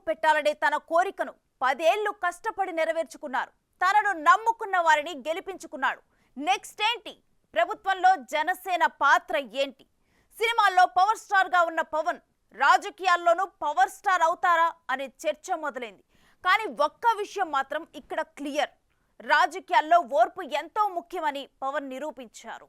పెట్టాలనే తన కోరికను 10 ఏళ్లు కష్టపడి నెరవేర్చుకున్నారు. తనను నమ్ముకున్న వారిని గెలిపించుకున్నాడు. నెక్స్ట్ ఏంటి? ప్రభుత్వంలో జనసేన పాత్ర ఏంటి? సినిమాల్లో పవర్ స్టార్ గా ఉన్న పవన్ రాజకీయాల్లోనూ పవర్ స్టార్ అవుతారా అనే చర్చ మొదలైంది. కానీ ఒక్క విషయం మాత్రం ఇక్కడ క్లియర్. రాజకీయాల్లో ఓర్పు ఎంతో ముఖ్యమని పవన్ నిరూపించారు.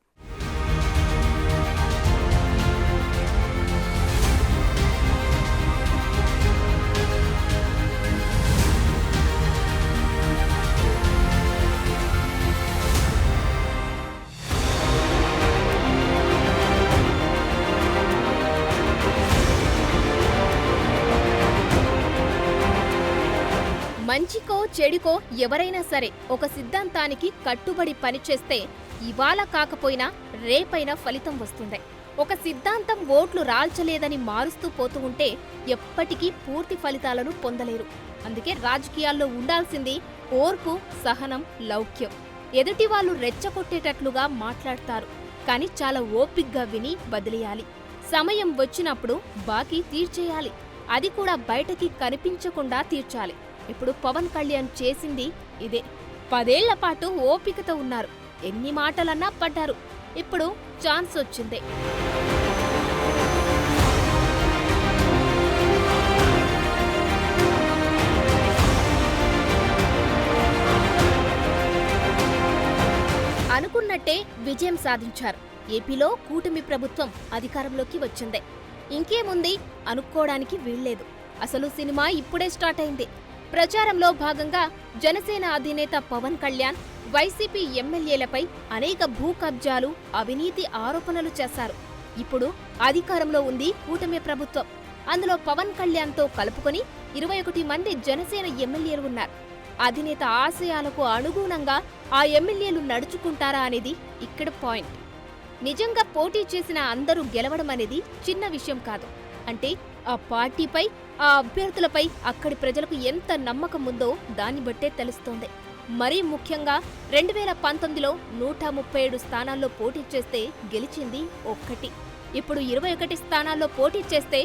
మంచికో చెడుకో ఎవరైనా సరే ఒక సిద్ధాంతానికి కట్టుబడి పనిచేస్తే ఇవాళ కాకపోయినా రేపైనా ఫలితం వస్తుంది. ఒక సిద్ధాంతం ఓట్లు రాల్చలేదని మారుస్తూ పోతూ ఉంటే ఎప్పటికీ పూర్తి ఫలితాలను పొందలేరు. అందుకే రాజకీయాల్లో ఉండాల్సింది ఓర్పు, సహనం, లౌక్యం. ఎదుటి వాళ్ళు రెచ్చగొట్టేటట్లుగా మాట్లాడతారు, కానీ చాలా ఓపిగ్గా విని బదిలేయాలి. సమయం వచ్చినప్పుడు బాకీ తీర్చేయాలి. అది కూడా బయటకి కనిపించకుండా తీర్చాలి. ఇప్పుడు పవన్ కళ్యాణ్ చేసింది ఇదే. 10 ఏళ్ల పాటు ఓపికతో ఉన్నారు. ఎన్ని మాటలన్నా పడ్డారు. ఇప్పుడు ఛాన్స్ వచ్చింది. అనుకున్నట్టే విజయం సాధించారు. ఏపీలో కూటమి ప్రభుత్వం అధికారంలోకి వచ్చింది. ఇంకేముంది అనుకోవడానికి వీల్లేదు. అసలు సినిమా ఇప్పుడే స్టార్ట్ అయింది. ప్రచారంలో భాగంగా జనసేన అధినేత పవన్ కళ్యాణ్ వైసీపీ ఎమ్మెల్యేలపై అనేక భూ కబ్జాలు, అవినీతి ఆరోపణలు చేశారు. ఇప్పుడు అధికారంలో ఉంది కూటమి ప్రభుత్వం. అందులో పవన్ కళ్యాణ్తో కలుపుకొని 21 మంది జనసేన ఎమ్మెల్యేలు ఉన్నారు. అధినేత ఆశయాలకు అనుగుణంగా ఆ ఎమ్మెల్యేలు నడుచుకుంటారా అనేది ఇక్కడ పాయింట్. నిజంగా పోటీ చేసిన అందరూ గెలవడం అనేది చిన్న విషయం కాదు. అంటే ఆ పార్టీపై, ఆ అభ్యర్థులపై అక్కడి ప్రజలకు ఎంత నమ్మకం ఉందో దాన్ని బట్టే తెలుస్తోంది. మరీ ముఖ్యంగా 2019లో 137 స్థానాల్లో పోటీ చేస్తే గెలిచింది ఒక్కటి. ఇప్పుడు 21 స్థానాల్లో పోటీ చేస్తే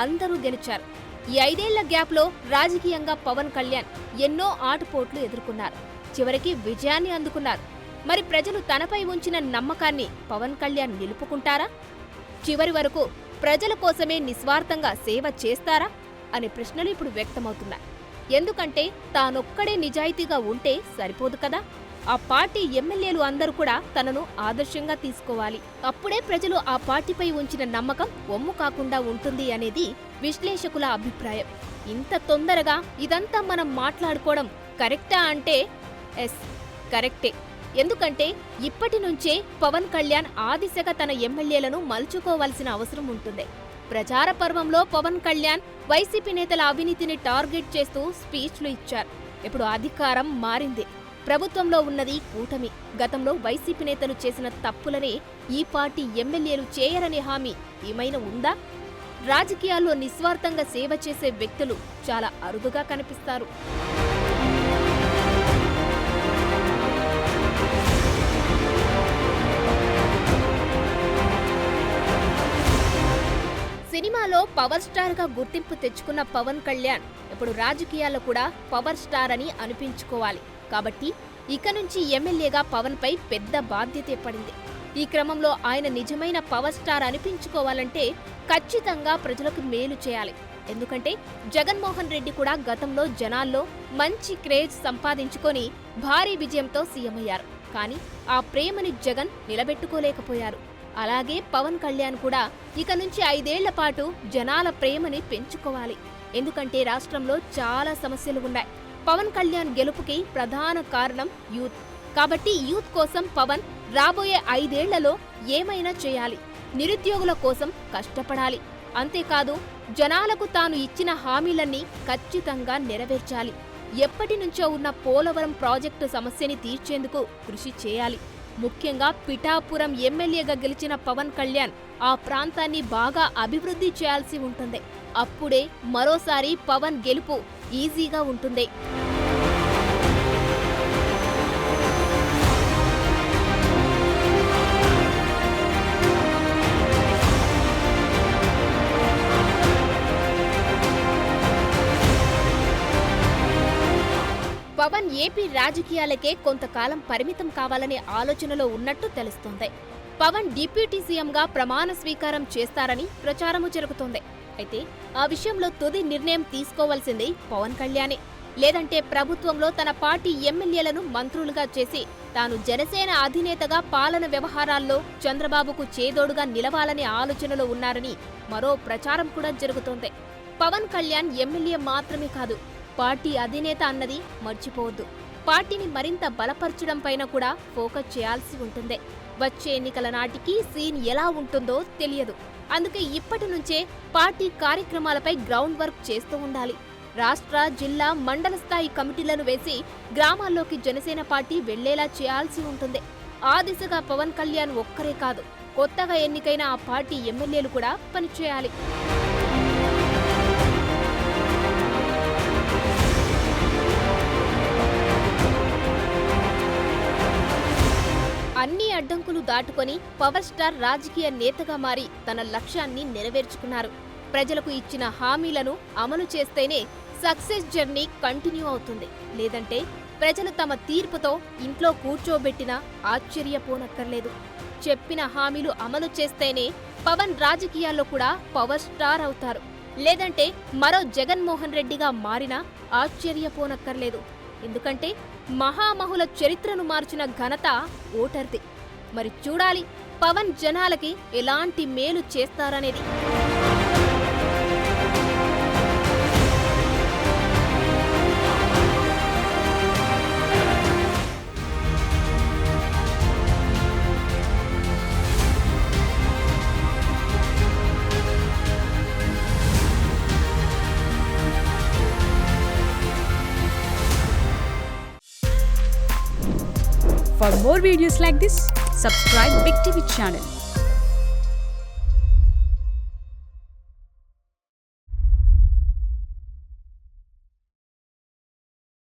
అందరూ గెలిచారు. ఈ 5 ఏళ్ల గ్యాప్లో రాజకీయంగా పవన్ కళ్యాణ్ ఎన్నో ఆటుపోట్లు ఎదుర్కొన్నారు. చివరికి విజయాన్ని అందుకున్నారు. మరి ప్రజలు తనపై ఉంచిన నమ్మకాన్ని పవన్ కళ్యాణ్ నిలుపుకుంటారా? చివరి వరకు ప్రజల కోసమే నిస్వార్థంగా సేవ చేస్తారా అనే ప్రశ్నలు ఇప్పుడు వ్యక్తమవుతున్నాయి. ఎందుకంటే తానొక్కడే నిజాయితీగా ఉంటే సరిపోదు కదా. ఆ పార్టీ ఎమ్మెల్యేలు అందరూ కూడా తనను ఆదర్శంగా తీసుకోవాలి. అప్పుడే ప్రజలు ఆ పార్టీపై ఉంచిన నమ్మకం ఒమ్ము కాకుండా ఉంటుంది అనేది విశ్లేషకుల అభిప్రాయం. ఇంత తొందరగా ఇదంతా మనం మాట్లాడుకోవడం కరెక్టా అంటే ఎస్, కరెక్టే. ఎందుకంటే ఇప్పటి నుంచే పవన్ కళ్యాణ్ ఆ దిశగా తన ఎమ్మెల్యేలను మలుచుకోవాల్సిన అవసరం ఉంటుంది. ప్రచార పర్వంలో పవన్ కళ్యాణ్ వైసీపీ నేతల అవినీతిని టార్గెట్ చేస్తూ స్పీచ్లు ఇచ్చారు. ఇప్పుడు అధికారం మారింది. ప్రభుత్వంలో ఉన్నది కూటమి. గతంలో వైసీపీ నేతలు చేసిన తప్పులనే ఈ పార్టీ ఎమ్మెల్యేలు చేయరనే హామీ ఏమైనా ఉందా? రాజకీయాల్లో నిస్వార్థంగా సేవ చేసే వ్యక్తులు చాలా అరుదుగా కనిపిస్తారు. సినిమాలో పవర్ స్టార్ గా గుర్తింపు తెచ్చుకున్న పవన్ కళ్యాణ్ ఇప్పుడు రాజకీయాల్లో కూడా పవర్ స్టార్ అని అనిపించుకోవాలి. కాబట్టి ఇక నుంచి ఎమ్మెల్యేగా పవన్ పై పెద్ద బాధ్యత పడింది. ఈ క్రమంలో ఆయన నిజమైన పవర్ స్టార్ అనిపించుకోవాలంటే ఖచ్చితంగా ప్రజలకు మేలు చేయాలి. ఎందుకంటే జగన్మోహన్ రెడ్డి కూడా గతంలో జనాల్లో మంచి క్రేజ్ సంపాదించుకొని భారీ విజయంతో సీఎం అయ్యారు. కానీ ఆ ప్రేమని జగన్ నిలబెట్టుకోలేకపోయారు. అలాగే పవన్ కళ్యాణ్ కూడా ఇక నుంచి 5 ఏళ్ల పాటు జనాల ప్రేమని పెంచుకోవాలి. ఎందుకంటే రాష్ట్రంలో చాలా సమస్యలు ఉన్నాయి. పవన్ కళ్యాణ్ గెలుపుకి ప్రధాన కారణం యూత్. కాబట్టి యూత్ కోసం పవన్ రాబోయే 5 ఏళ్లలో ఏమైనా చేయాలి. నిరుద్యోగుల కోసం కష్టపడాలి. అంతేకాదు జనాలకు తాను ఇచ్చిన హామీలన్నీ ఖచ్చితంగా నెరవేర్చాలి. ఎప్పటి నుంచో ఉన్న పోలవరం ప్రాజెక్టు సమస్యని తీర్చేందుకు కృషి చేయాలి. ముఖ్యంగా పిఠాపురం ఎమ్మెల్యేగా గెలిచిన పవన్ కళ్యాణ్ ఆ ప్రాంతాన్ని బాగా అభివృద్ధి చేయాల్సి ఉంటుంది. అప్పుడే మరోసారి పవన్ గెలుపు ఈజీగా ఉంటుంది. ఏపీ రాజకీయాలకే కొంతకాలం పరిమితం కావాలనే ఆలోచనలో ఉన్నట్టు తెలుస్తోంది. పవన్ డిప్యూటీ సీఎంగా ప్రమాణ స్వీకారం చేస్తారని ప్రచారము జరుగుతోంది. అయితే ఆ విషయంలో తుది నిర్ణయం తీసుకోవాల్సింది పవన్ కళ్యాణే. లేదంటే ప్రభుత్వంలో తన పార్టీ ఎమ్మెల్యేలను మంత్రులుగా చేసి తాను జనసేన అధినేతగా పాలన వ్యవహారాల్లో చంద్రబాబుకు చేదోడుగా నిలవాలనే ఆలోచనలో ఉన్నారని మరో ప్రచారం కూడా జరుగుతోంది. పవన్ కళ్యాణ్ ఎమ్మెల్యే మాత్రమే కాదు, పార్టీ అధినేత అన్నది మర్చిపోవద్దు. పార్టీని మరింత బలపరచడం పైన కూడా ఫోకస్ చేయాల్సి ఉంటుంది. వచ్చే ఎన్నికల నాటికి సీన్ ఎలా ఉంటుందో తెలియదు. అందుకే ఇప్పటి నుంచే పార్టీ కార్యక్రమాలపై గ్రౌండ్ వర్క్ చేస్తూ ఉండాలి. రాష్ట్ర, జిల్లా, మండల స్థాయి కమిటీలను వేసి గ్రామాల్లోకి జనసేన పార్టీ వెళ్లేలా చేయాల్సి ఉంటుంది. ఆ దిశగా పవన్ కళ్యాణ్ ఒక్కరే కాదు, కొత్తగా ఎన్నికైన ఆ పార్టీ ఎమ్మెల్యేలు కూడా పనిచేయాలి. అన్ని అడ్డంకులు దాటుకొని పవర్ స్టార్ రాజకీయ నేతగా మారి తన లక్ష్యాన్ని నెరవేర్చుకున్నారు. ప్రజలకు ఇచ్చిన హామీలను అమలు చేస్తేనే సక్సెస్ జర్నీ కంటిన్యూ అవుతుంది. లేదంటే ప్రజలు తమ తీర్పుతో ఇంట్లో కూర్చోబెట్టినా ఆశ్చర్యపోనక్కర్లేదు. చెప్పిన హామీలు అమలు చేస్తేనే పవన్ రాజకీయాల్లో కూడా పవర్ స్టార్ అవుతారు. లేదంటే మరో జగన్మోహన్ రెడ్డిగా మారినా ఆశ్చర్యపోనక్కర్లేదు. ఎందుకంటే మహామహుల చరిత్రను మార్చిన ఘనత ఓటర్ది. మరి చూడాలి పవన్ జనాలకి ఎలాంటి మేలు చేస్తారనేది. For more videos like this, subscribe Big TV channel.